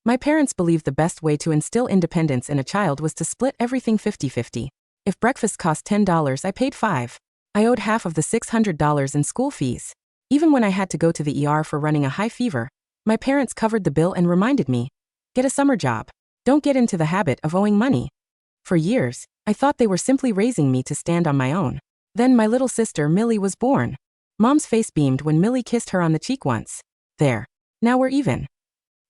My parents believed the best way to instill independence in a child was to split everything 50-50. If breakfast cost $10, I paid $5. I owed half of the $600 in school fees. Even when I had to go to the ER for running a high fever, my parents covered the bill and reminded me, get a summer job. Don't get into the habit of owing money. For years, I thought they were simply raising me to stand on my own. Then my little sister Millie was born. Mom's face beamed when Millie kissed her on the cheek once. There. Now we're even.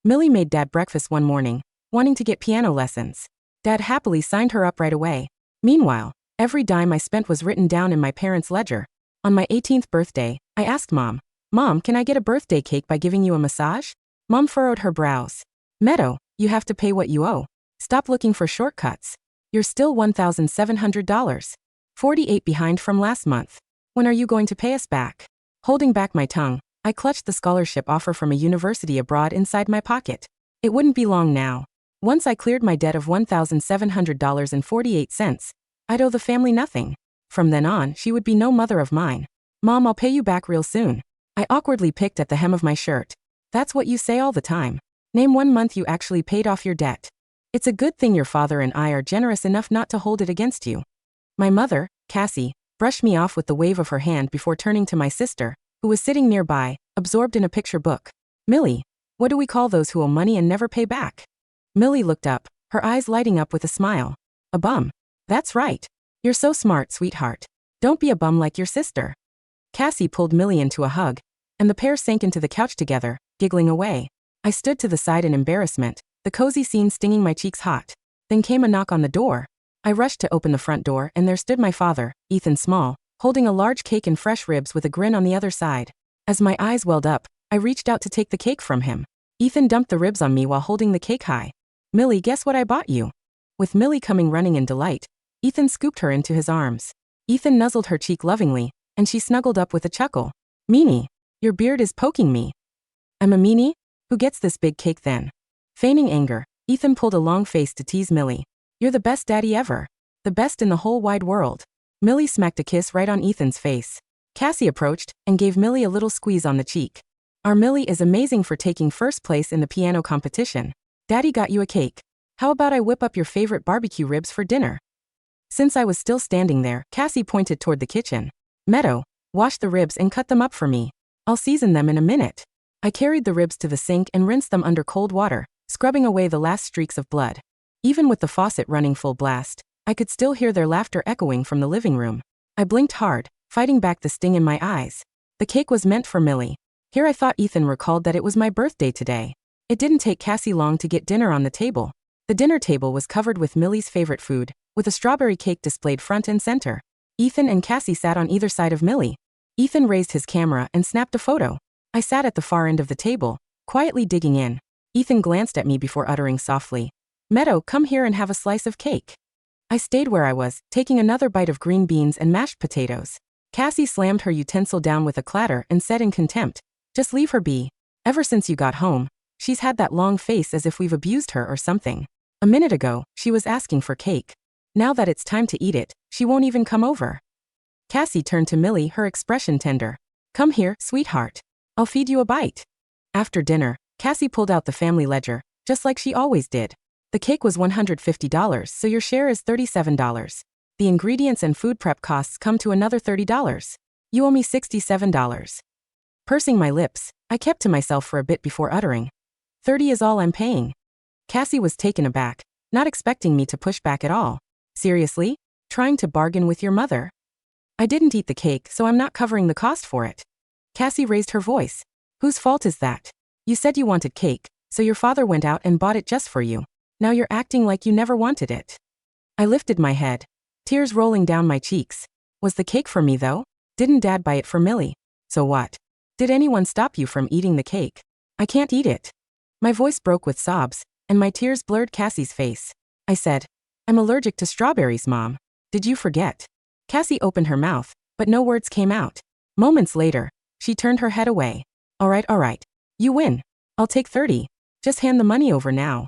Millie made Dad breakfast one morning, wanting to get piano lessons. Dad happily signed her up right away. Meanwhile, every dime I spent was written down in my parents' ledger. On my 18th birthday, I asked Mom, can I get a birthday cake by giving you a massage? Mom furrowed her brows. Meadow, you have to pay what you owe. Stop looking for shortcuts. You're still $1,700. 48 behind from last month. When are you going to pay us back? Holding back my tongue, I clutched the scholarship offer from a university abroad inside my pocket. It wouldn't be long now. Once I cleared my debt of $1,700.48, I'd owe the family nothing. From then on, she would be no mother of mine. Mom, I'll pay you back real soon. I awkwardly picked at the hem of my shirt. That's what you say all the time. Name one month you actually paid off your debt. It's a good thing your father and I are generous enough not to hold it against you. My mother, Cassie, brushed me off with the wave of her hand before turning to my sister, who was sitting nearby, absorbed in a picture book. Millie, what do we call those who owe money and never pay back? Millie looked up, her eyes lighting up with a smile. A bum. That's right. You're so smart, sweetheart. Don't be a bum like your sister. Cassie pulled Millie into a hug, and the pair sank into the couch together, giggling away. I stood to the side in embarrassment, the cozy scene stinging my cheeks hot. Then came a knock on the door. I rushed to open the front door and there stood my father, Ethan Small, holding a large cake and fresh ribs with a grin on the other side. As my eyes welled up, I reached out to take the cake from him. Ethan dumped the ribs on me while holding the cake high. Millie, guess what I bought you? With Millie coming running in delight, Ethan scooped her into his arms. Ethan nuzzled her cheek lovingly, and she snuggled up with a chuckle. Meanie, your beard is poking me. I'm a meanie? Who gets this big cake then? Feigning anger, Ethan pulled a long face to tease Millie. You're the best daddy ever. The best in the whole wide world. Millie smacked a kiss right on Ethan's face. Cassie approached and gave Millie a little squeeze on the cheek. Our Millie is amazing for taking first place in the piano competition. Daddy got you a cake. How about I whip up your favorite barbecue ribs for dinner? Since I was still standing there, Cassie pointed toward the kitchen. Meadow, wash the ribs and cut them up for me. I'll season them in a minute. I carried the ribs to the sink and rinsed them under cold water, scrubbing away the last streaks of blood. Even with the faucet running full blast, I could still hear their laughter echoing from the living room. I blinked hard, fighting back the sting in my eyes. The cake was meant for Millie. Here I thought Ethan recalled that it was my birthday today. It didn't take Cassie long to get dinner on the table. The dinner table was covered with Millie's favorite food, with a strawberry cake displayed front and center. Ethan and Cassie sat on either side of Millie. Ethan raised his camera and snapped a photo. I sat at the far end of the table, quietly digging in. Ethan glanced at me before uttering softly, Meadow, come here and have a slice of cake. I stayed where I was, taking another bite of green beans and mashed potatoes. Cassie slammed her utensil down with a clatter and said in contempt, just leave her be. Ever since you got home, she's had that long face as if we've abused her or something. A minute ago, she was asking for cake. Now that it's time to eat it, she won't even come over. Cassie turned to Millie, her expression tender. Come here, sweetheart. I'll feed you a bite. After dinner, Cassie pulled out the family ledger, just like she always did. The cake was $150, so your share is $37. The ingredients and food prep costs come to another $30. You owe me $67. Pursing my lips, I kept to myself for a bit before uttering, $30 is all I'm paying. Cassie was taken aback, not expecting me to push back at all. Seriously? Trying to bargain with your mother? I didn't eat the cake, so I'm not covering the cost for it. Cassie raised her voice. Whose fault is that? You said you wanted cake, so your father went out and bought it just for you. Now you're acting like you never wanted it. I lifted my head, tears rolling down my cheeks. Was the cake for me though? Didn't Dad buy it for Millie? So what? Did anyone stop you from eating the cake? I can't eat it. My voice broke with sobs, and my tears blurred Cassie's face. I said, I'm allergic to strawberries, Mom. Did you forget? Cassie opened her mouth, but no words came out. Moments later, she turned her head away. All right. You win. I'll take 30. Just hand the money over now.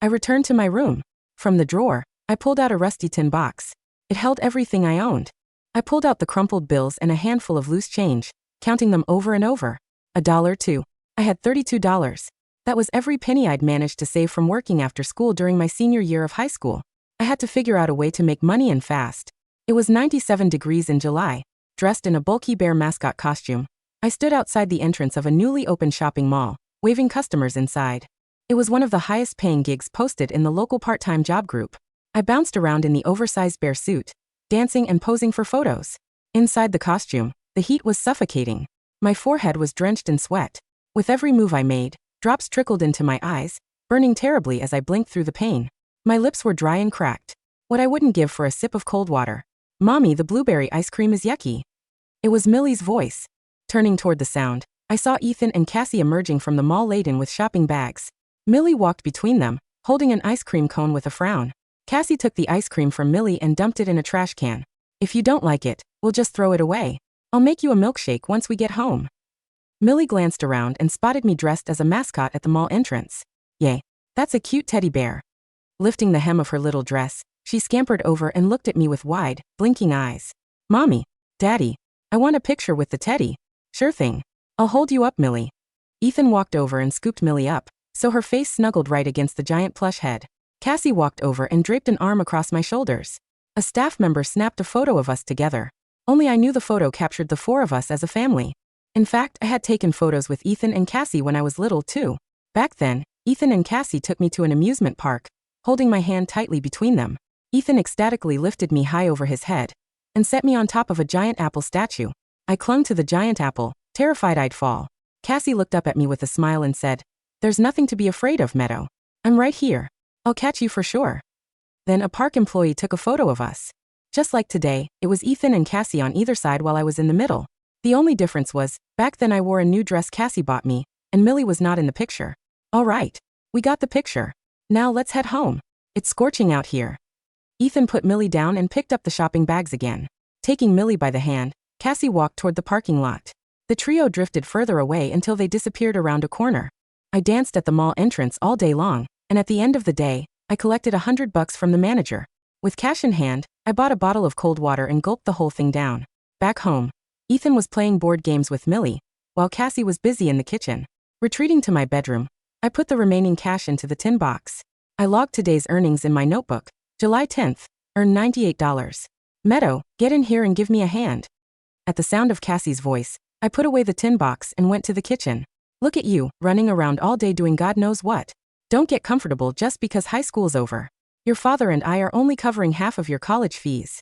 I returned to my room. From the drawer, I pulled out a rusty tin box. It held everything I owned. I pulled out the crumpled bills and a handful of loose change, counting them over and over. $1 too. I had $32. That was every penny I'd managed to save from working after school during my senior year of high school. I had to figure out a way to make money and fast. It was 97 degrees in July. Dressed in a bulky bear mascot costume, I stood outside the entrance of a newly opened shopping mall, waving customers inside. It was one of the highest paying gigs posted in the local part-time job group. I bounced around in the oversized bear suit, dancing and posing for photos. Inside the costume, the heat was suffocating. My forehead was drenched in sweat. With every move I made, drops trickled into my eyes, burning terribly as I blinked through the pain. My lips were dry and cracked. What I wouldn't give for a sip of cold water. "Mommy, the blueberry ice cream is yucky." It was Millie's voice. Turning toward the sound, I saw Ethan and Cassie emerging from the mall laden with shopping bags. Millie walked between them, holding an ice cream cone with a frown. Cassie took the ice cream from Millie and dumped it in a trash can. "If you don't like it, we'll just throw it away. I'll make you a milkshake once we get home." Millie glanced around and spotted me dressed as a mascot at the mall entrance. "Yay, that's a cute teddy bear." Lifting the hem of her little dress, she scampered over and looked at me with wide, blinking eyes. "Mommy, Daddy, I want a picture with the teddy." "Sure thing. I'll hold you up, Millie." Ethan walked over and scooped Millie up, so her face snuggled right against the giant plush head. Cassie walked over and draped an arm across my shoulders. A staff member snapped a photo of us together. Only I knew the photo captured the four of us as a family. In fact, I had taken photos with Ethan and Cassie when I was little too. Back then, Ethan and Cassie took me to an amusement park, holding my hand tightly between them. Ethan ecstatically lifted me high over his head and set me on top of a giant apple statue. I clung to the giant apple, terrified I'd fall. Cassie looked up at me with a smile and said, "There's nothing to be afraid of, Meadow. I'm right here. I'll catch you for sure." Then a park employee took a photo of us. Just like today, it was Ethan and Cassie on either side while I was in the middle. The only difference was, back then I wore a new dress Cassie bought me, and Millie was not in the picture. "All right. We got the picture. Now let's head home. It's scorching out here." Ethan put Millie down and picked up the shopping bags again. Taking Millie by the hand, Cassie walked toward the parking lot. The trio drifted further away until they disappeared around a corner. I danced at the mall entrance all day long, and at the end of the day, I collected $100 from the manager. With cash in hand, I bought a bottle of cold water and gulped the whole thing down. Back home, Ethan was playing board games with Millie, while Cassie was busy in the kitchen. Retreating to my bedroom, I put the remaining cash into the tin box. I logged today's earnings in my notebook. July 10th, earned $98. "Meadow, get in here and give me a hand." At the sound of Cassie's voice, I put away the tin box and went to the kitchen. "Look at you, running around all day doing God knows what. Don't get comfortable just because high school's over. Your father and I are only covering half of your college fees."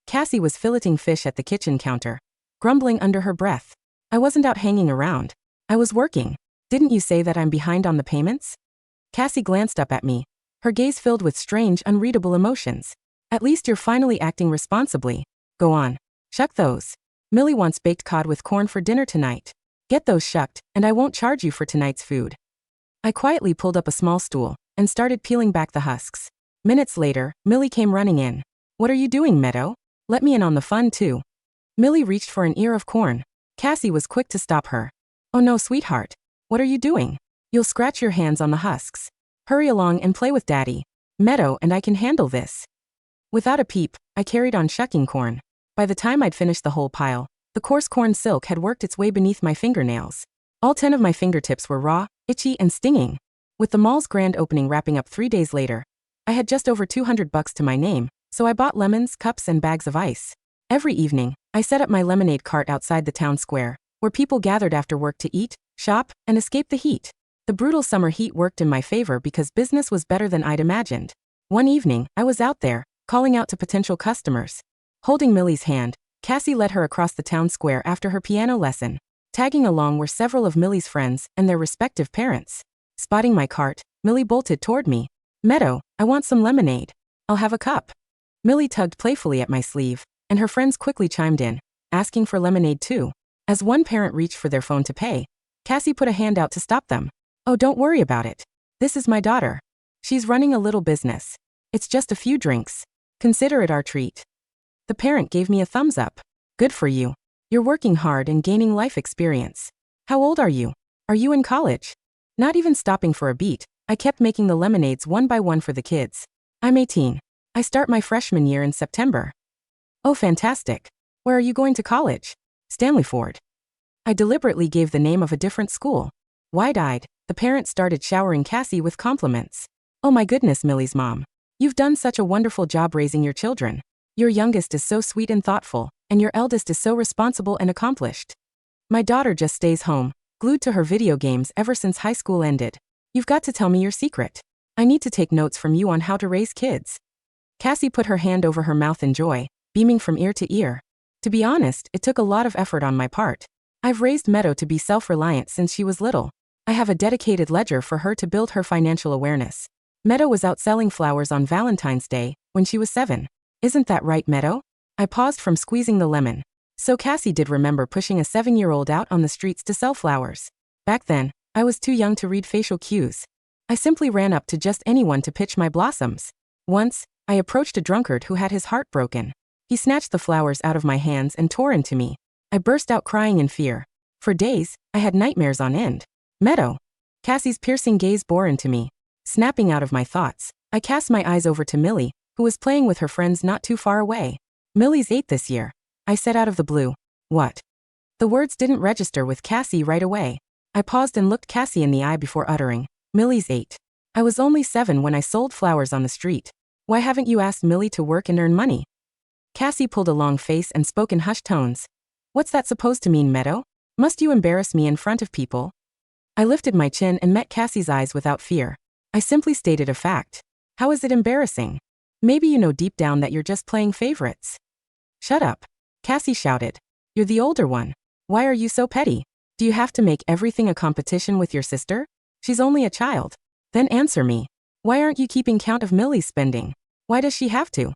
Cassie was filleting fish at the kitchen counter, grumbling under her breath. "I wasn't out hanging around. I was working. Didn't you say that I'm behind on the payments?" Cassie glanced up at me, her gaze filled with strange, unreadable emotions. "At least you're finally acting responsibly. Go on. Shuck those. Millie wants baked cod with corn for dinner tonight. Get those shucked, and I won't charge you for tonight's food." I quietly pulled up a small stool and started peeling back the husks. Minutes later, Millie came running in. "What are you doing, Meadow? Let me in on the fun too." Millie reached for an ear of corn. Cassie was quick to stop her. "Oh no, sweetheart. What are you doing? You'll scratch your hands on the husks. Hurry along and play with Daddy. Meadow and I can handle this." Without a peep, I carried on shucking corn. By the time I'd finished the whole pile, the coarse corn silk had worked its way beneath my fingernails. All 10 of my fingertips were raw, itchy, and stinging. With the mall's grand opening wrapping up 3 days later, I had just over $200 to my name, so I bought lemons, cups, and bags of ice. Every evening, I set up my lemonade cart outside the town square, where people gathered after work to eat, shop, and escape the heat. The brutal summer heat worked in my favor because business was better than I'd imagined. One evening, I was out there, calling out to potential customers. Holding Millie's hand, Cassie led her across the town square after her piano lesson. Tagging along were several of Millie's friends and their respective parents. Spotting my cart, Millie bolted toward me. "Meadow, I want some lemonade. I'll have a cup." Millie tugged playfully at my sleeve, and her friends quickly chimed in, asking for lemonade too. As one parent reached for their phone to pay, Cassie put a hand out to stop them. "Oh, don't worry about it. This is my daughter. She's running a little business. It's just a few drinks. Consider it our treat." The parent gave me a thumbs up. "Good for you. You're working hard and gaining life experience. How old are you? Are you in college?" Not even stopping for a beat, I kept making the lemonades one by one for the kids. "I'm 18. I start my freshman year in September." "Oh, fantastic. Where are you going to college?" "Stanleyford." I deliberately gave the name of a different school. Wide-eyed, The parents started showering Cassie with compliments. "Oh my goodness, Millie's mom. You've done such a wonderful job raising your children. Your youngest is so sweet and thoughtful, and your eldest is so responsible and accomplished. My daughter just stays home, glued to her video games ever since high school ended. You've got to tell me your secret. I need to take notes from you on how to raise kids." Cassie put her hand over her mouth in joy, beaming from ear to ear. "To be honest, it took a lot of effort on my part. I've raised Meadow to be self-reliant since she was little. I have a dedicated ledger for her to build her financial awareness. Meadow was out selling flowers on Valentine's Day when she was 7. Isn't that right, Meadow?" I paused from squeezing the lemon. So Cassie did remember pushing a 7-year-old out on the streets to sell flowers. Back then, I was too young to read facial cues. I simply ran up to just anyone to pitch my blossoms. Once, I approached a drunkard who had his heart broken. He snatched the flowers out of my hands and tore into me. I burst out crying in fear. For days, I had nightmares on end. "Meadow." Cassie's piercing gaze bore into me. Snapping out of my thoughts, I cast my eyes over to Millie, who was playing with her friends not too far away. "Millie's 8 this year," I said out of the blue. "What?" The words didn't register with Cassie right away. I paused and looked Cassie in the eye before uttering, "Millie's 8. I was only 7 when I sold flowers on the street. Why haven't you asked Millie to work and earn money?" Cassie pulled a long face and spoke in hushed tones. "What's that supposed to mean, Meadow? Must you embarrass me in front of people?" I lifted my chin and met Cassie's eyes without fear. I simply stated a fact. How is it embarrassing? Maybe you know deep down that you're just playing favorites. "Shut up," Cassie shouted. "You're the older one. Why are you so petty? Do you have to make everything a competition with your sister? She's only a child. Then answer me. Why aren't you keeping count of Millie's spending? Why does she have to?"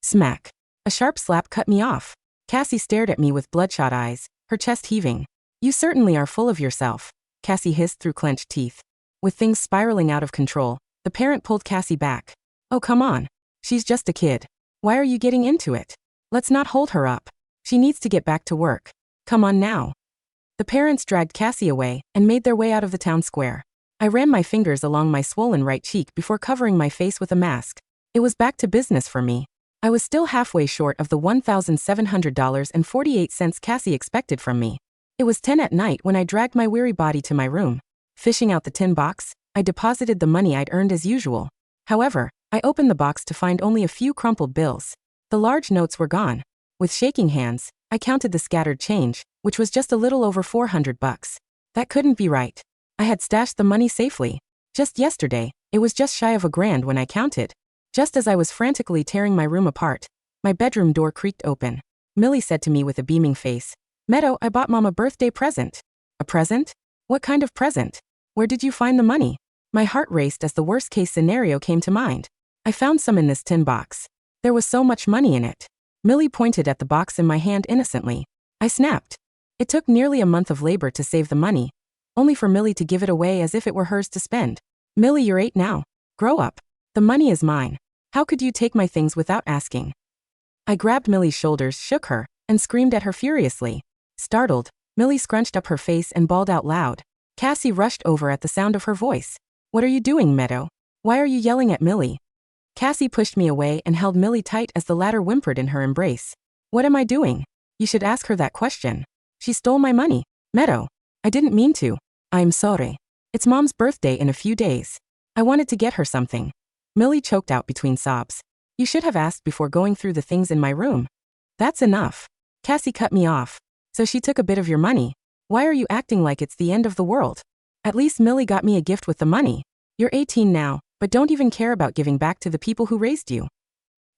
Smack. A sharp slap cut me off. Cassie stared at me with bloodshot eyes, her chest heaving. "You certainly are full of yourself," Cassie hissed through clenched teeth. With things spiraling out of control, the parent pulled Cassie back. "Oh, come on. She's just a kid. Why are you getting into it? Let's not hold her up. She needs to get back to work. Come on now." The parents dragged Cassie away and made their way out of the town square. I ran my fingers along my swollen right cheek before covering my face with a mask. It was back to business for me. I was still halfway short of the $1,700.48 Cassie expected from me. It was 10 at night when I dragged my weary body to my room. Fishing out the tin box, I deposited the money I'd earned as usual. However, I opened the box to find only a few crumpled bills. The large notes were gone. With shaking hands, I counted the scattered change, which was just a little over $400. That couldn't be right. I had stashed the money safely. Just yesterday, it was just shy of $1,000 when I counted. Just as I was frantically tearing my room apart, my bedroom door creaked open. Millie said to me with a beaming face, "Meadow, I bought Mom a birthday present." "A present? What kind of present? Where did you find the money?" My heart raced as the worst-case scenario came to mind. "I found some in this tin box. There was so much money in it." Millie pointed at the box in my hand innocently. I snapped. It took nearly a month of labor to save the money, only for Millie to give it away as if it were hers to spend. "Millie, you're 8 now. Grow up. The money is mine. How could you take my things without asking?" I grabbed Millie's shoulders, shook her, and screamed at her furiously. Startled, Millie scrunched up her face and bawled out loud. Cassie rushed over at the sound of her voice. "What are you doing, Meadow? Why are you yelling at Millie?" Cassie pushed me away and held Millie tight as the latter whimpered in her embrace. "What am I doing? You should ask her that question. She stole my money. Meadow, I didn't mean to. I'm sorry. It's Mom's birthday in a few days. I wanted to get her something." Millie choked out between sobs. "You should have asked before going through the things in my room." "That's enough." Cassie cut me off. "So she took a bit of your money. Why are you acting like it's the end of the world? At least Millie got me a gift with the money. You're 18 now, but don't even care about giving back to the people who raised you."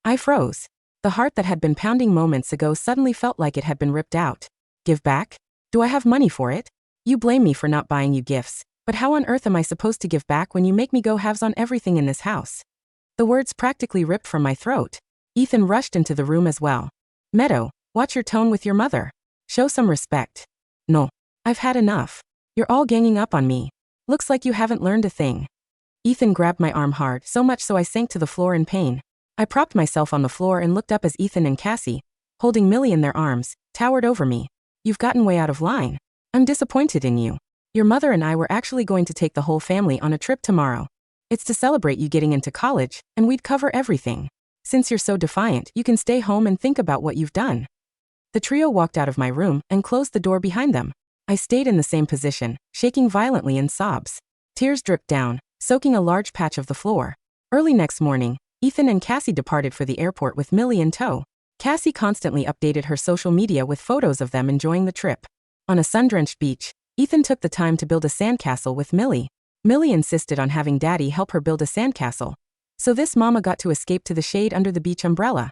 I froze. The heart that had been pounding moments ago suddenly felt like it had been ripped out. Give back? Do I have money for it? You blame me for not buying you gifts, but how on earth am I supposed to give back when you make me go halves on everything in this house? The words practically ripped from my throat. Ethan rushed into the room as well. "Meadow, watch your tone with your mother. Show some respect." "No. I've had enough. You're all ganging up on me. Looks like you haven't learned a thing." Ethan grabbed my arm hard, so much so I sank to the floor in pain. I propped myself on the floor and looked up as Ethan and Cassie, holding Millie in their arms, towered over me. "You've gotten way out of line. I'm disappointed in you. Your mother and I were actually going to take the whole family on a trip tomorrow. It's to celebrate you getting into college, and we'd cover everything. Since you're so defiant, you can stay home and think about what you've done." The trio walked out of my room and closed the door behind them. I stayed in the same position, shaking violently in sobs. Tears dripped down, soaking a large patch of the floor. Early next morning, Ethan and Cassie departed for the airport with Millie in tow. Cassie constantly updated her social media with photos of them enjoying the trip. On a sun-drenched beach, Ethan took the time to build a sandcastle with Millie. Millie insisted on having Daddy help her build a sandcastle. So this mama got to escape to the shade under the beach umbrella.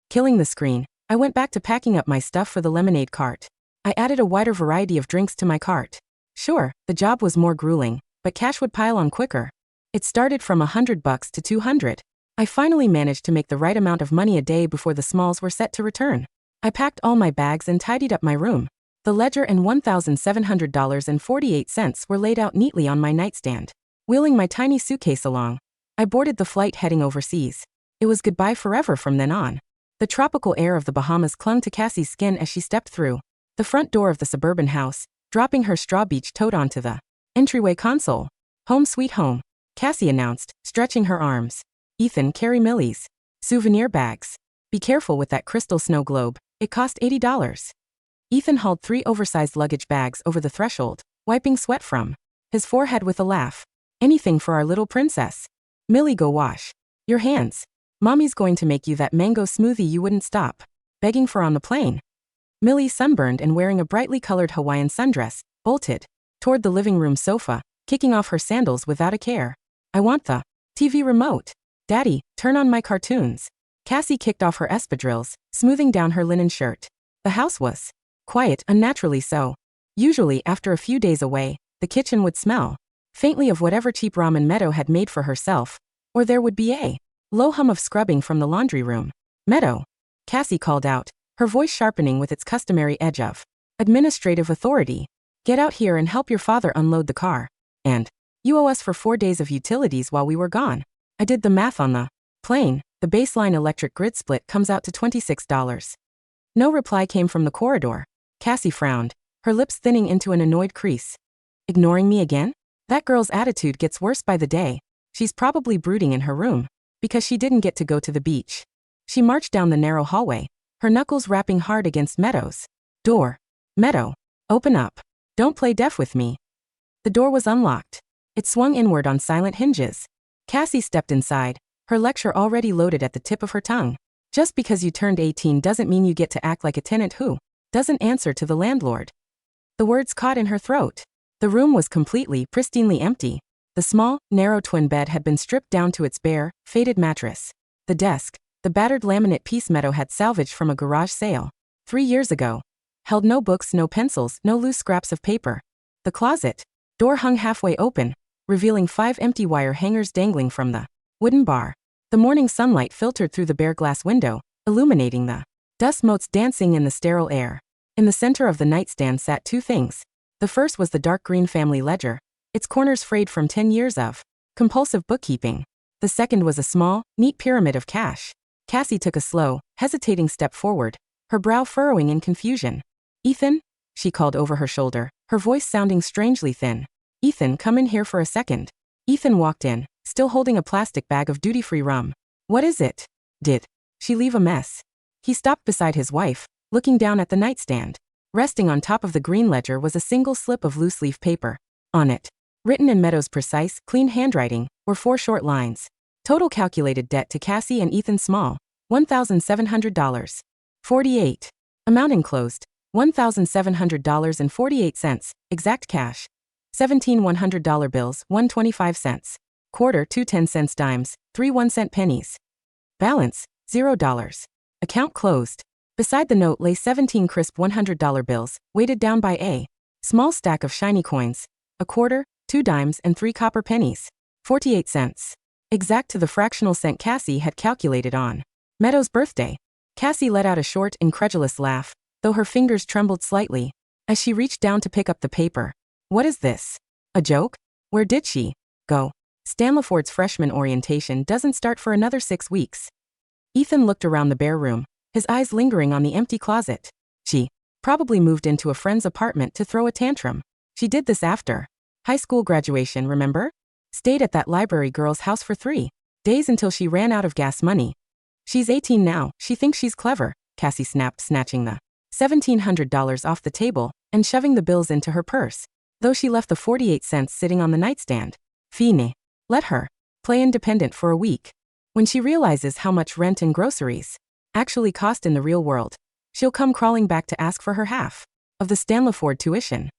Killing the screen, I went back to packing up my stuff for the lemonade cart. I added a wider variety of drinks to my cart. Sure, the job was more grueling, but cash would pile on quicker. It started from $100 to $200. I finally managed to make the right amount of money a day before the Smalls were set to return. I packed all my bags and tidied up my room. The ledger and $1,700.48 were laid out neatly on my nightstand. Wheeling my tiny suitcase along, I boarded the flight heading overseas. It was goodbye forever from then on. The tropical air of the Bahamas clung to Cassie's skin as she stepped through the front door of the suburban house, dropping her straw beach tote onto the entryway console. Home sweet home, Cassie announced, stretching her arms. Ethan, carry Millie's souvenir bags. Be careful with that crystal snow globe, it cost $80. Ethan hauled 3 oversized luggage bags over the threshold, wiping sweat from his forehead with a laugh. Anything for our little princess. Millie, go wash your hands. Mommy's going to make you that mango smoothie you wouldn't stop begging for on the plane. Millie, sunburned and wearing a brightly colored Hawaiian sundress, bolted toward the living room sofa, kicking off her sandals without a care. I want the TV remote. Daddy, turn on my cartoons. Cassie kicked off her espadrilles, smoothing down her linen shirt. The house was quiet, unnaturally so. Usually, after a few days away, the kitchen would smell faintly of whatever cheap ramen Meadow had made for herself, or there would be a low hum of scrubbing from the laundry room. Meadow, Cassie called out, her voice sharpening with its customary edge of administrative authority. Get out here and help your father unload the car. And you owe us for 4 days of utilities while we were gone. I did the math on the plane. The baseline electric grid split comes out to $26. No reply came from the corridor. Cassie frowned, her lips thinning into an annoyed crease. Ignoring me again? That girl's attitude gets worse by the day. She's probably brooding in her room because she didn't get to go to the beach. She marched down the narrow hallway, her knuckles rapping hard against Meadow's door. Meadow, open up. Don't play deaf with me. The door was unlocked. It swung inward on silent hinges. Cassie stepped inside, her lecture already loaded at the tip of her tongue. Just because you turned 18 doesn't mean you get to act like a tenant who doesn't answer to the landlord. The words caught in her throat. The room was completely, pristinely empty. The small, narrow twin bed had been stripped down to its bare, faded mattress. The desk, the battered laminate piece Meadow had salvaged from a garage sale 3 years ago, held no books, no pencils, no loose scraps of paper. The closet door hung halfway open, revealing 5 empty wire hangers dangling from the wooden bar. The morning sunlight filtered through the bare glass window, illuminating the dust motes dancing in the sterile air. In the center of the nightstand sat 2 things. The first was the dark green family ledger, its corners frayed from 10 years of compulsive bookkeeping. The second was a small, neat pyramid of cash. Cassie took a slow, hesitating step forward, her brow furrowing in confusion. Ethan? She called over her shoulder, her voice sounding strangely thin. Ethan, come in here for a second. Ethan walked in, still holding a plastic bag of duty-free rum. What is it? Did she leave a mess? He stopped beside his wife, looking down at the nightstand. Resting on top of the green ledger was a single slip of loose-leaf paper. On it, written in Meadow's precise, clean handwriting, were 4 short lines. Total calculated debt to Cassie and Ethan Small, $1,700. 48. Amount enclosed, $1,700.48. Exact cash, 17 $100 bills, 125 cents. Quarter, 2 10-cent dimes, 3 1-cent pennies. Balance, $0. Account closed. Beside the note lay 17 crisp $100 bills, weighted down by a small stack of shiny coins, a quarter, 2 dimes, and 3 copper pennies. 48 cents. Exact to the fractional cent Cassie had calculated on Meadow's birthday. Cassie let out a short, incredulous laugh, though her fingers trembled slightly as she reached down to pick up the paper. What is this? A joke? Where did she go? Stanleyford's freshman orientation doesn't start for another 6 weeks. Ethan looked around the bare room, his eyes lingering on the empty closet. She probably moved into a friend's apartment to throw a tantrum. She did this after high school graduation, remember? Stayed at that library girl's house for 3 days until she ran out of gas money. She's 18 now, she thinks she's clever, Cassie snapped, snatching the $1,700 off the table and shoving the bills into her purse. though she left the 48 cents sitting on the nightstand. Fine. Let her play independent for a week. When she realizes how much rent and groceries actually cost in the real world, she'll come crawling back to ask for her half of the Stanleyford tuition.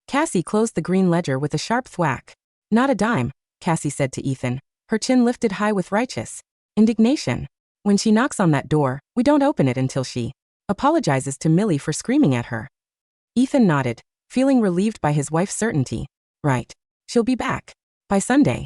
Cassie closed the green ledger with a sharp thwack. Not a dime, Cassie said to Ethan, her chin lifted high with righteous indignation. When she knocks on that door, we don't open it until she apologizes to Millie for screaming at her. Ethan nodded, feeling relieved by his wife's certainty. Right. She'll be back by Sunday.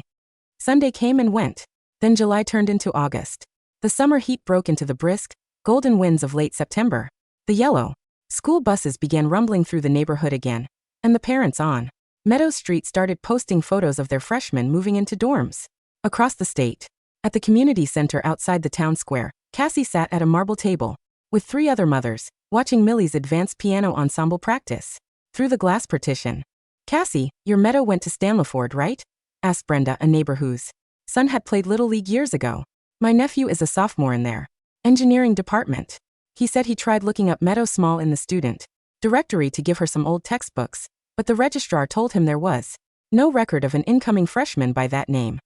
Sunday came and went. Then July turned into August. The summer heat broke into the brisk, golden winds of late September. The yellow school buses began rumbling through the neighborhood again, and the parents on Meadow Street started posting photos of their freshmen moving into dorms. Across the state, at the community center outside the town square, Cassie sat at a marble table with 3 other mothers, watching Millie's advanced piano ensemble practice through the glass partition. Cassie, your Meadow went to Stanleyford, right? Asked Brenda, a neighbor whose son had played Little League years ago. My nephew is a sophomore in their engineering department. He said he tried looking up Meadow Small in the student directory to give her some old textbooks, but the registrar told him there was no record of an incoming freshman by that name.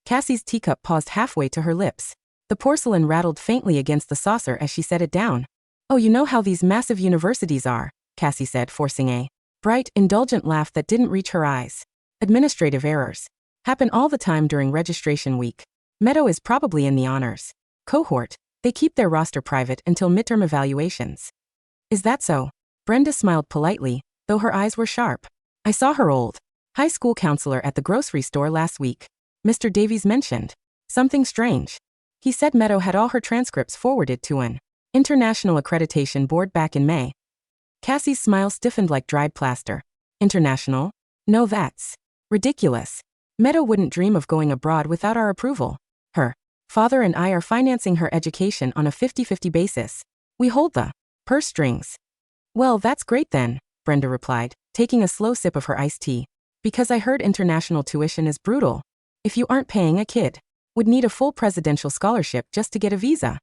Cassie's teacup paused halfway to her lips. The porcelain rattled faintly against the saucer as she set it down. Oh, you know how these massive universities are, Cassie said, forcing a bright, indulgent laugh that didn't reach her eyes. Administrative errors happen all the time during registration week. Meadow is probably in the honors cohort. They keep their roster private until midterm evaluations. Is that so? Brenda smiled politely, though her eyes were sharp. I saw her old high school counselor at the grocery store last week. Mr. Davies mentioned something strange. He said Meadow had all her transcripts forwarded to an international accreditation board back in May. Cassie's smile stiffened like dried plaster. International? No, that's ridiculous. Meadow wouldn't dream of going abroad without our approval. Her father and I are financing her education on a 50-50 basis. We hold the purse strings. Well, that's great then, Brenda replied, taking a slow sip of her iced tea. Because I heard international tuition is brutal. If you aren't paying, a kid would need a full presidential scholarship just to get a visa.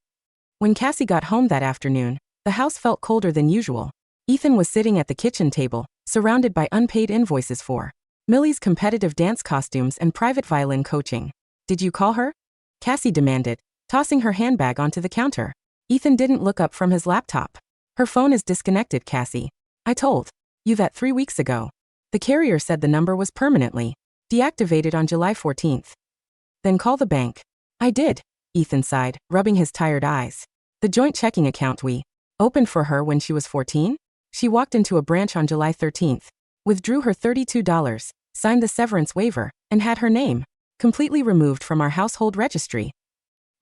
When Cassie got home that afternoon, the house felt colder than usual. Ethan was sitting at the kitchen table, surrounded by unpaid invoices for Millie's competitive dance costumes and private violin coaching. Did you call her? Cassie demanded, tossing her handbag onto the counter. Ethan didn't look up from his laptop. Her phone is disconnected, Cassie. I told you that 3 weeks ago. The carrier said the number was permanently deactivated on July 14th. Then call the bank. I did, Ethan sighed, rubbing his tired eyes. The joint checking account we opened for her when she was 14? She walked into a branch on July 13th, withdrew her $32, signed the severance waiver, and had her name completely removed from our household registry.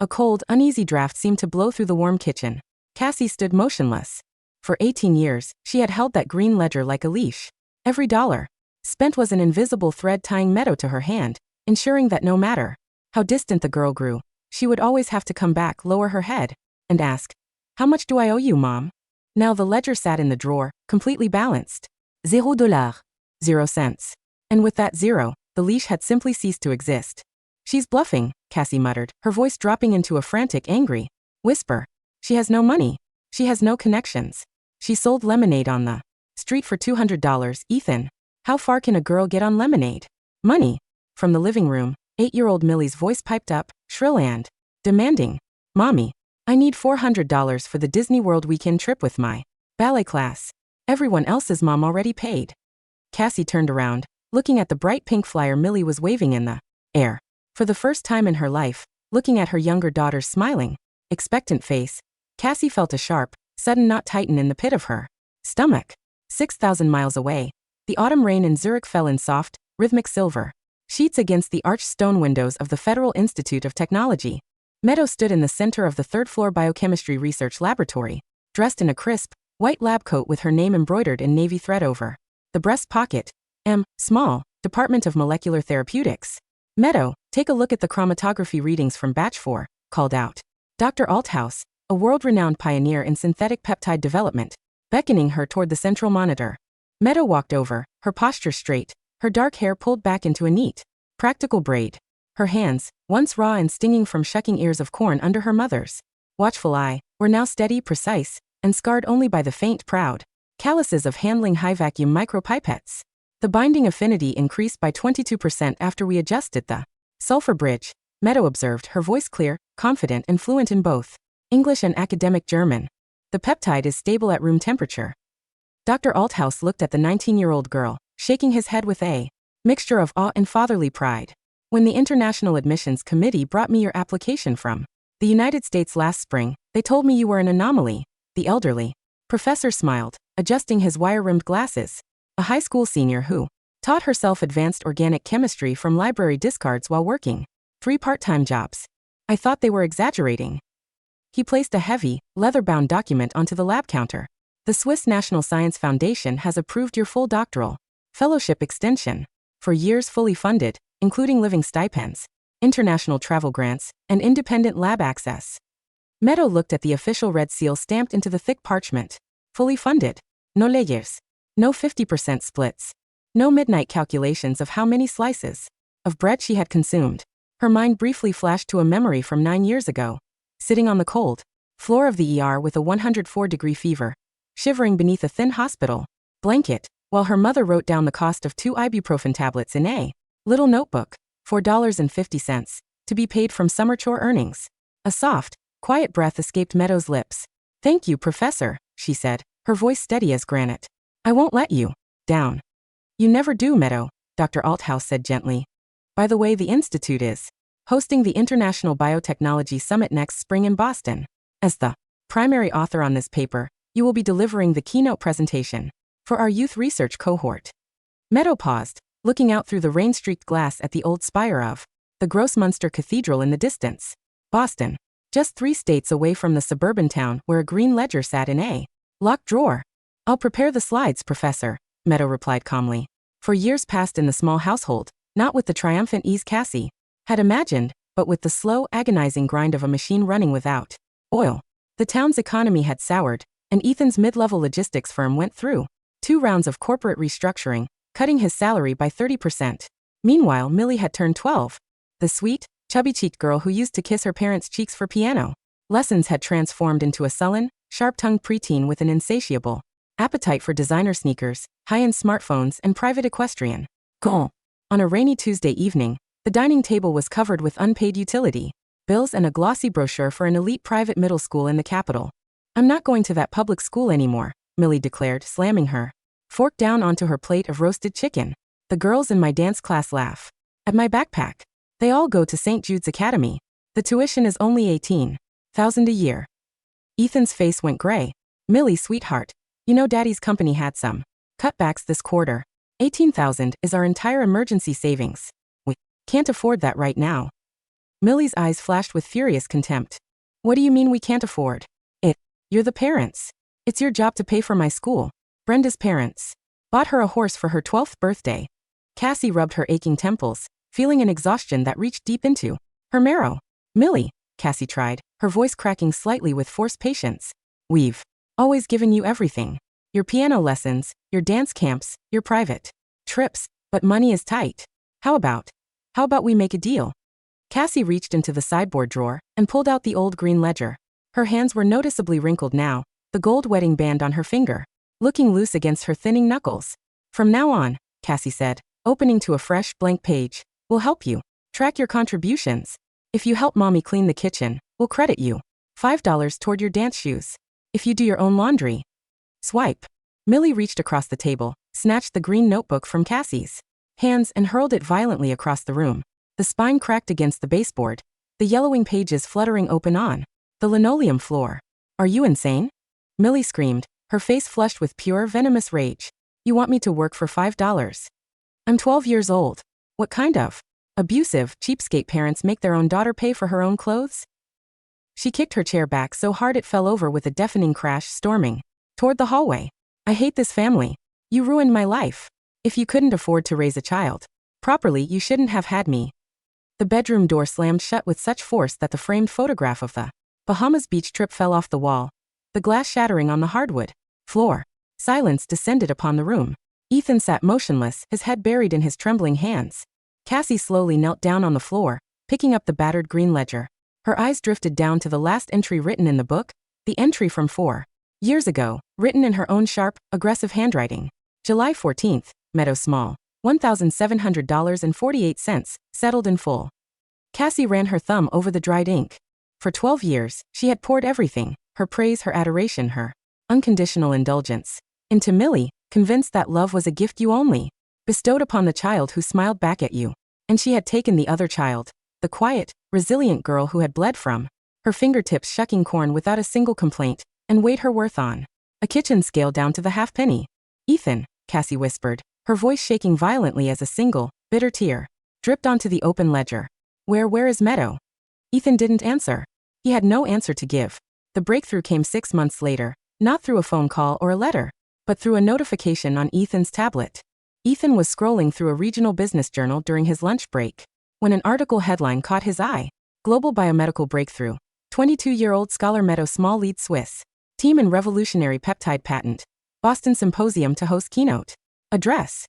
A cold, uneasy draft seemed to blow through the warm kitchen. Cassie stood motionless. For 18 years, she had held that green ledger like a leash. Every dollar spent was an invisible thread tying Meadow to her hand, ensuring that no matter how distant the girl grew, she would always have to come back, lower her head, and ask, "How much do I owe you, Mom?" Now the ledger sat in the drawer, completely balanced. $0, 0 cents. And with that zero, the leash had simply ceased to exist. She's bluffing, Cassie muttered, her voice dropping into a frantic, angry whisper. She has no money. She has no connections. She sold lemonade on the street for $200, Ethan. How far can a girl get on lemonade? Money. From the living room, 8-year-old Millie's voice piped up, shrill and demanding. Mommy, I need $400 for the Disney World weekend trip with my ballet class. Everyone else's mom already paid. Cassie turned around, looking at the bright pink flyer Millie was waving in the air. For the first time in her life, looking at her younger daughter's smiling, expectant face, Cassie felt a sharp, sudden knot tighten in the pit of her stomach. 6,000 miles away, the autumn rain in Zurich fell in soft, rhythmic silver sheets against the arched stone windows of the Federal Institute of Technology. Meadow stood in the center of the third-floor biochemistry research laboratory, dressed in a crisp, white lab coat with her name embroidered in navy thread over the breast pocket. Small, Department of Molecular Therapeutics. Meadow, take a look at the chromatography readings from batch 4, called out Dr. Althaus, a world-renowned pioneer in synthetic peptide development, beckoning her toward the central monitor. Meadow walked over, her posture straight, her dark hair pulled back into a neat, practical braid. Her hands, once raw and stinging from shucking ears of corn under her mother's watchful eye, were now steady, precise, and scarred only by the faint, proud calluses of handling high-vacuum micropipettes. The binding affinity increased by 22% after we adjusted the sulfur bridge, Meadow observed, her voice clear, confident and fluent in both English and academic German. The peptide is stable at room temperature. Dr. Althaus looked at the 19-year-old girl, shaking his head with a mixture of awe and fatherly pride. When the International Admissions Committee brought me your application from the United States last spring, they told me you were an anomaly. The elderly professor smiled, adjusting his wire-rimmed glasses. A high school senior who taught herself advanced organic chemistry from library discards while working 3 part-time jobs. I thought they were exaggerating. He placed a heavy, leather-bound document onto the lab counter. The Swiss National Science Foundation has approved your full doctoral fellowship extension. For years fully funded, including living stipends, international travel grants, and independent lab access. Meadow looked at the official red seal stamped into the thick parchment. Fully funded. No layers. No 50% splits. No midnight calculations of how many slices of bread she had consumed. Her mind briefly flashed to a memory from 9 years ago. Sitting on the cold floor of the ER with a 104-degree fever, shivering beneath a thin hospital blanket, while her mother wrote down the cost of 2 ibuprofen tablets in a little notebook, $4.50, to be paid from summer chore earnings. A soft, quiet breath escaped Meadow's lips. "Thank you, Professor," she said, her voice steady as granite. "I won't let you down." "You never do, Meadow," Dr. Althaus said gently. "By the way, the Institute is hosting the International Biotechnology Summit next spring in Boston. As the primary author on this paper, you will be delivering the keynote presentation for our youth research cohort." Meadow paused, looking out through the rain-streaked glass at the old spire of the Grossmünster Cathedral in the distance. Boston, just 3 states away from the suburban town where a green ledger sat in a locked drawer. "I'll prepare the slides, Professor," Meadow replied calmly. For years past in the small household, not with the triumphant ease Cassie had imagined, but with the slow, agonizing grind of a machine running without oil. The town's economy had soured, and Ethan's mid-level logistics firm went through 2 rounds of corporate restructuring, cutting his salary by 30%. Meanwhile, Millie had turned 12. The sweet, chubby-cheeked girl who used to kiss her parents' cheeks for piano lessons had transformed into a sullen, sharp-tongued preteen with an insatiable appetite for designer sneakers, high-end smartphones, and private equestrian golf. On a rainy Tuesday evening, the dining table was covered with unpaid utility bills and a glossy brochure for an elite private middle school in the capital. "I'm not going to that public school anymore," Millie declared, slamming her fork down onto her plate of roasted chicken. "The girls in my dance class laugh at my backpack. They all go to St. Jude's Academy. The tuition is only $18,000 a year." Ethan's face went gray. "Millie, sweetheart, you know Daddy's company had some cutbacks this quarter. $18,000 is our entire emergency savings. We can't afford that right now." Millie's eyes flashed with furious contempt. "What do you mean we can't afford it? You're the parents. It's your job to pay for my school. Brenda's parents bought her a horse for her 12th birthday." Cassie rubbed her aching temples, feeling an exhaustion that reached deep into her marrow. "Millie," Cassie tried, her voice cracking slightly with forced patience. "We've always given you everything. Your piano lessons, your dance camps, your private trips, but money is tight. How about we make a deal?" Cassie reached into the sideboard drawer and pulled out the old green ledger. Her hands were noticeably wrinkled now, the gold wedding band on her finger looking loose against her thinning knuckles. "From now on," Cassie said, opening to a fresh, blank page, "we'll help you track your contributions. If you help Mommy clean the kitchen, we'll credit you $5 toward your dance shoes. If you do your own laundry, swipe." Millie reached across the table, snatched the green notebook from Cassie's hands and hurled it violently across the room. The spine cracked against the baseboard, the yellowing pages fluttering open on the linoleum floor. "Are you insane?" Millie screamed, her face flushed with pure, venomous rage. "You want me to work for $5? I'm 12 years old. What kind of abusive, cheapskate parents make their own daughter pay for her own clothes?" She kicked her chair back so hard it fell over with a deafening crash, storming toward the hallway. "I hate this family. You ruined my life. If you couldn't afford to raise a child properly, you shouldn't have had me." The bedroom door slammed shut with such force that the framed photograph of the Bahamas beach trip fell off the wall, the glass shattering on the hardwood floor. Silence descended upon the room. Ethan sat motionless, his head buried in his trembling hands. Cassie slowly knelt down on the floor, picking up the battered green ledger. Her eyes drifted down to the last entry written in the book, the entry from 4 years ago, written in her own sharp, aggressive handwriting. "July 14th, Meadow Small. $1,700.48, settled in full. Cassie ran her thumb over the dried ink. For 12 years, she had poured everything, her praise, her adoration, her unconditional indulgence, into Millie, convinced that love was a gift you only bestowed upon the child who smiled back at you. And she had taken the other child, the quiet, resilient girl who had bled from her fingertips shucking corn without a single complaint, and weighed her worth on a kitchen scale down to the halfpenny. Ethan, Cassie whispered, her voice shaking violently as a single, bitter tear dripped onto the open ledger. Where is Meadow? Ethan didn't answer. He had no answer to give. The breakthrough came 6 months later, not through a phone call or a letter, but through a notification on Ethan's tablet. Ethan was scrolling through a regional business journal during his lunch break when an article headline caught his eye. Global biomedical breakthrough. 22-year-old scholar Meadow Small leads Swiss team in revolutionary peptide patent. Boston Symposium to host keynote address.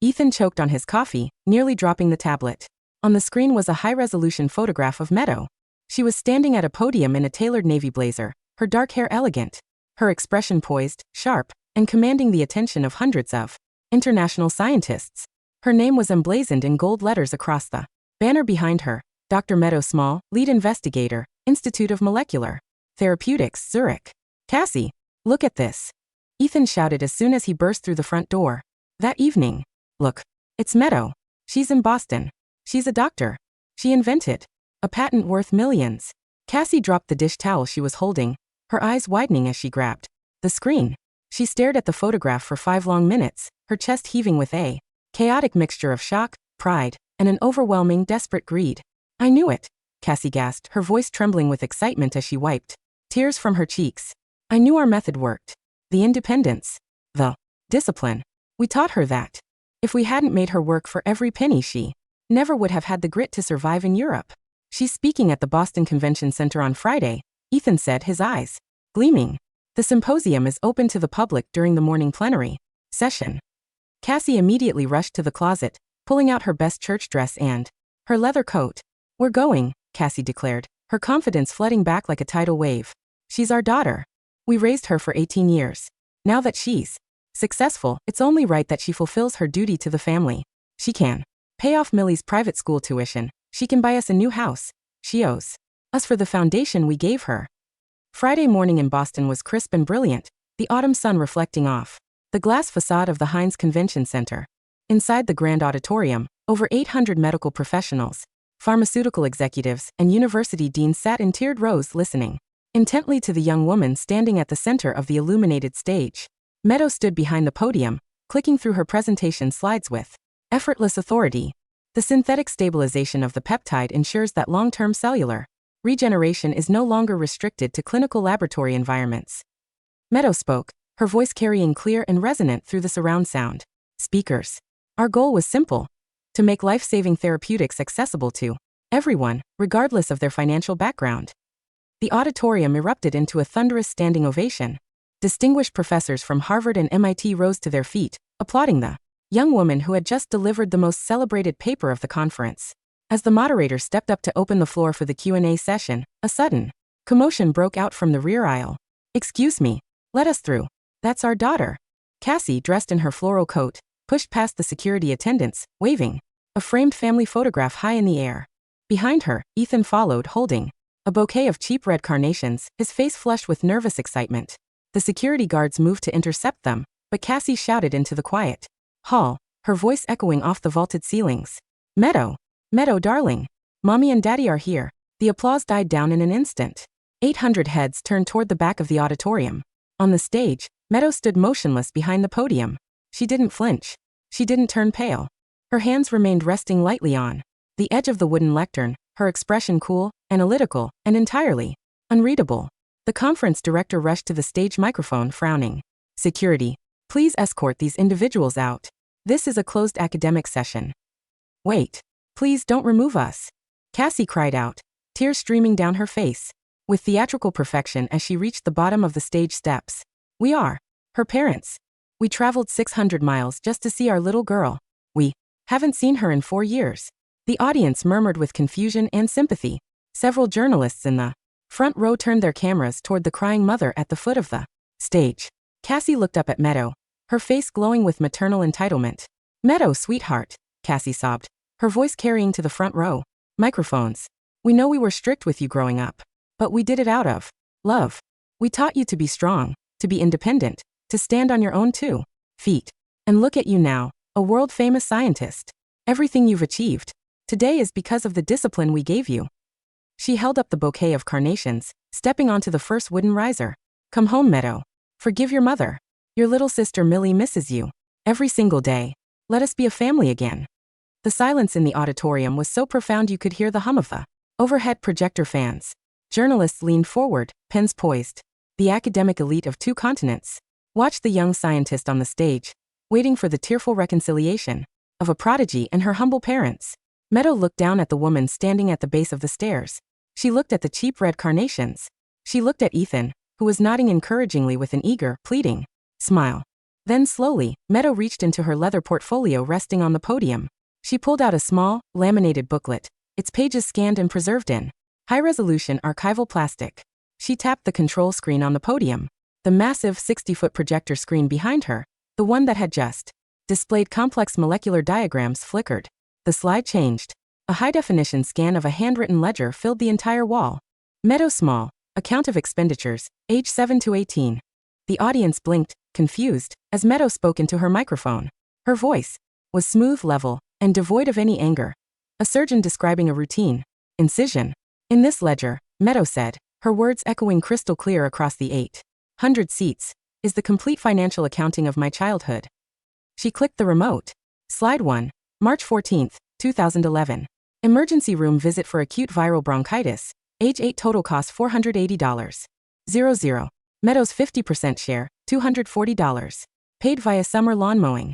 Ethan choked on his coffee, nearly dropping the tablet. On the screen was a high-resolution photograph of Meadow. She was standing at a podium in a tailored navy blazer, her dark hair elegant, her expression poised, sharp, and commanding the attention of hundreds of international scientists. Her name was emblazoned in gold letters across the banner behind her. Dr. Meadow Small, lead investigator, Institute of Molecular Therapeutics, Zurich. Cassie, look at this. Ethan shouted as soon as he burst through the front door. That evening. Look. It's Meadow. She's in Boston. She's a doctor. She invented a patent worth millions. Cassie dropped the dish towel she was holding, her eyes widening as she grabbed the screen. She stared at the photograph for 5 long minutes, her chest heaving with a chaotic mixture of shock, pride, and an overwhelming, desperate greed. I knew it, Cassie gasped, her voice trembling with excitement as she wiped tears from her cheeks. I knew our method worked. The independence. The discipline. We taught her that. If we hadn't made her work for every penny, she never would have had the grit to survive in Europe. She's speaking at the Boston Convention Center on Friday, Ethan said, his eyes gleaming. The symposium is open to the public during the morning plenary session. Cassie immediately rushed to the closet, pulling out her best church dress and her leather coat. We're going, Cassie declared, her confidence flooding back like a tidal wave. She's our daughter. We raised her for 18 years. Now that she's successful, it's only right that she fulfills her duty to the family. She can pay off Millie's private school tuition. She can buy us a new house. She owes us for the foundation we gave her. Friday morning in Boston was crisp and brilliant, the autumn sun reflecting off the glass facade of the Heinz Convention Center. Inside the grand auditorium, over 800 medical professionals, pharmaceutical executives, and university deans sat in tiered rows listening intently to the young woman standing at the center of the illuminated stage. Meadow stood behind the podium, clicking through her presentation slides with effortless authority. The synthetic stabilization of the peptide ensures that long-term cellular regeneration is no longer restricted to clinical laboratory environments. Meadow spoke, her voice carrying clear and resonant through the surround sound speakers. Our goal was simple: to make life-saving therapeutics accessible to everyone, regardless of their financial background. The auditorium erupted into a thunderous standing ovation. Distinguished professors from Harvard and MIT rose to their feet, applauding the young woman who had just delivered the most celebrated paper of the conference. As the moderator stepped up to open the floor for the Q&A session, a sudden commotion broke out from the rear aisle. Excuse me, let us through. That's our daughter. Cassie, dressed in her floral coat, pushed past the security attendants, waving a framed family photograph high in the air. Behind her, Ethan followed, holding a bouquet of cheap red carnations, his face flushed with nervous excitement. The security guards moved to intercept them, but Cassie shouted into the quiet hall, her voice echoing off the vaulted ceilings. Meadow, darling. Mommy and Daddy are here. The applause died down in an instant. 800 heads turned toward the back of the auditorium. On the stage, Meadow stood motionless behind the podium. She didn't flinch. She didn't turn pale. Her hands remained resting lightly on the edge of the wooden lectern, her expression cool, analytical, and entirely unreadable. The conference director rushed to the stage microphone, frowning. Security, please escort these individuals out. This is a closed academic session. Wait. Please don't remove us. Cassie cried out, tears streaming down her face, with theatrical perfection as she reached the bottom of the stage steps. We are her parents. We traveled 600 miles just to see our little girl. We haven't seen her in 4 years. The audience murmured with confusion and sympathy. Several journalists in the front row turned their cameras toward the crying mother at the foot of the stage. Cassie looked up at Meadow, her face glowing with maternal entitlement. Meadow, sweetheart, Cassie sobbed, her voice carrying to the front row. Microphones. We know we were strict with you growing up. But we did it out of love. We taught you to be strong, to be independent, to stand on your own 2 feet. And look at you now, a world-famous scientist. Everything you've achieved today is because of the discipline we gave you. She held up the bouquet of carnations, stepping onto the first wooden riser. Come home, Meadow. Forgive your mother. Your little sister Millie misses you. Every single day. Let us be a family again. The silence in the auditorium was so profound you could hear the hum of the overhead projector fans. Journalists leaned forward, pens poised. The academic elite of 2 continents watched the young scientist on the stage, waiting for the tearful reconciliation of a prodigy and her humble parents. Meadow looked down at the woman standing at the base of the stairs. She looked at the cheap red carnations. She looked at Ethan, who was nodding encouragingly with an eager, pleading smile. Then slowly, Meadow reached into her leather portfolio resting on the podium. She pulled out a small, laminated booklet, its pages scanned and preserved in high-resolution archival plastic. She tapped the control screen on the podium. The massive 60-foot projector screen behind her, the one that had just displayed complex molecular diagrams, flickered. The slide changed. A high-definition scan of a handwritten ledger filled the entire wall. Meadow Small, account of expenditures, age 7 to 18. The audience blinked, confused, as Meadow spoke into her microphone. Her voice was smooth, level, and devoid of any anger. A surgeon describing a routine incision. In this ledger, Meadow said, her words echoing crystal clear across the 800 seats, is the complete financial accounting of my childhood. She clicked the remote. Slide 1, March 14, 2011. Emergency room visit for acute viral bronchitis, age 8, total cost $480. 00. Meadow's 50% share, $240. Paid via summer lawn mowing.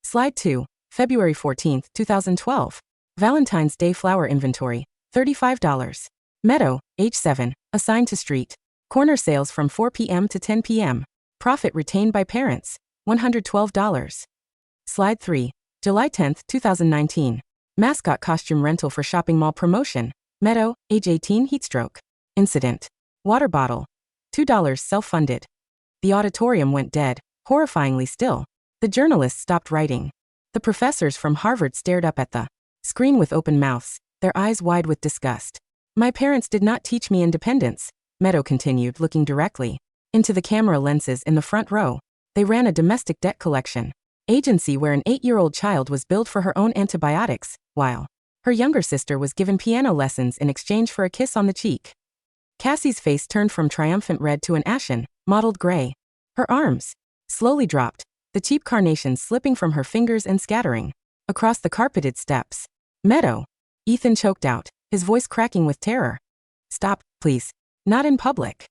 Slide 2, February 14, 2012. Valentine's Day flower inventory, $35. Meadow, age 7, assigned to street corner sales from 4 p.m. to 10 p.m. Profit retained by parents, $112. Slide 3, July 10, 2019. Mascot costume rental for shopping mall promotion. Meadow, age 18, heatstroke incident. Water bottle, $2, self-funded. The auditorium went dead, horrifyingly still. The journalists stopped writing. The professors from Harvard stared up at the screen with open mouths, their eyes wide with disgust. My parents did not teach me independence, Meadow continued, looking directly into the camera lenses in the front row. They ran a domestic debt collection agency where an 8-year-old child was billed for her own antibiotics, while her younger sister was given piano lessons in exchange for a kiss on the cheek. Cassie's face turned from triumphant red to an ashen, mottled gray. Her arms slowly dropped, the cheap carnations slipping from her fingers and scattering across the carpeted steps. Meadow, Ethan choked out, his voice cracking with terror. Stop, please. Not in public.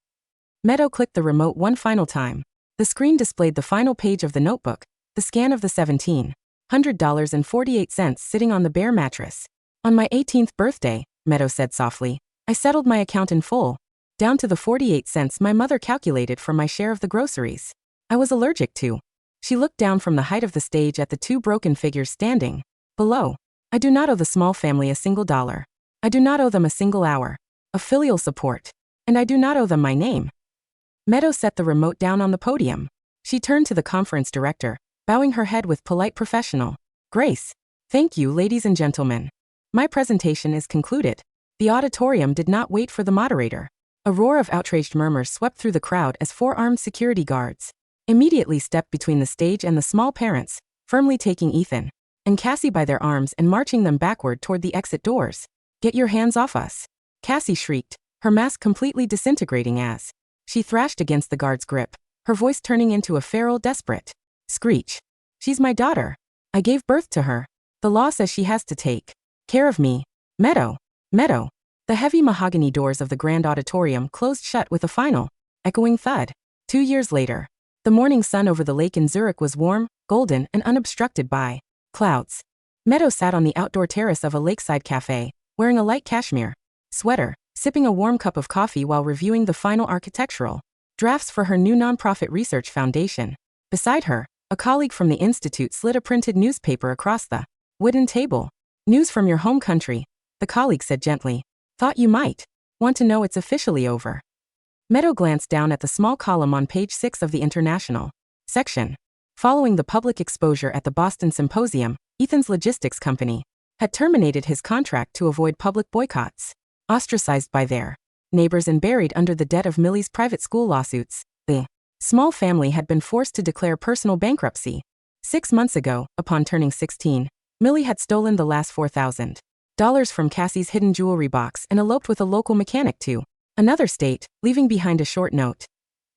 Meadow clicked the remote one final time. The screen displayed the final page of the notebook, the scan of the $1,700.48 sitting on the bare mattress. On my 18th birthday, Meadow said softly, I settled my account in full, down to the 48 cents my mother calculated for my share of the groceries I was allergic to. She looked down from the height of the stage at the 2 broken figures standing below. I do not owe the small family a single dollar. I do not owe them a single hour of filial support. And I do not owe them my name. Meadow set the remote down on the podium. She turned to the conference director, bowing her head with polite professional grace. Thank you, ladies and gentlemen. My presentation is concluded. The auditorium did not wait for the moderator. A roar of outraged murmurs swept through the crowd as 4 armed security guards immediately stepped between the stage and the small parents, firmly taking Ethan and Cassie by their arms and marching them backward toward the exit doors. Get your hands off us, Cassie shrieked, her mask completely disintegrating as she thrashed against the guard's grip, her voice turning into a feral, desperate screech. She's my daughter. I gave birth to her. The law says she has to take care of me. Meadow. Meadow. The heavy mahogany doors of the grand auditorium closed shut with a final, echoing thud. 2 years later, the morning sun over the lake in Zurich was warm, golden, and unobstructed by clouds. Meadow sat on the outdoor terrace of a lakeside cafe, wearing a light cashmere sweater, sipping a warm cup of coffee while reviewing the final architectural drafts for her new nonprofit research foundation. Beside her, a colleague from the institute slid a printed newspaper across the wooden table. News from your home country, the colleague said gently. Thought you might want to know it's officially over. Meadow glanced down at the small column on page 6 of the international section. Following the public exposure at the Boston Symposium, Ethan's logistics company had terminated his contract to avoid public boycotts. Ostracized by their neighbors and buried under the debt of Millie's private school lawsuits, the small family had been forced to declare personal bankruptcy. 6 months ago, upon turning 16, Millie had stolen the last $4,000 from Cassie's hidden jewelry box and eloped with a local mechanic to another state, leaving behind a short note.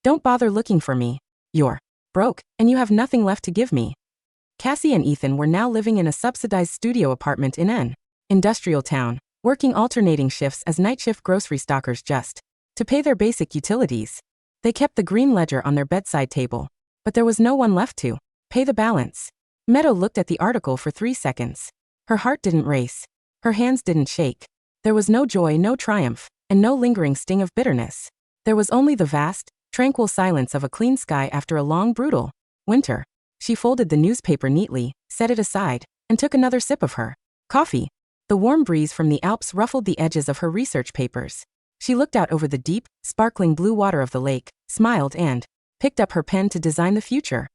"Don't bother looking for me. You're broke, and you have nothing left to give me." Cassie and Ethan were now living in a subsidized studio apartment in an industrial town, working alternating shifts as night shift grocery stockers just to pay their basic utilities. They kept the green ledger on their bedside table, but there was no one left to pay the balance. Meadow looked at the article for 3 seconds. Her heart didn't race. Her hands didn't shake. There was no joy, no triumph, and no lingering sting of bitterness. There was only the vast, tranquil silence of a clean sky after a long, brutal winter. She folded the newspaper neatly, set it aside, and took another sip of her coffee. The warm breeze from the Alps ruffled the edges of her research papers. She looked out over the deep, sparkling blue water of the lake, smiled and picked up her pen to design the future.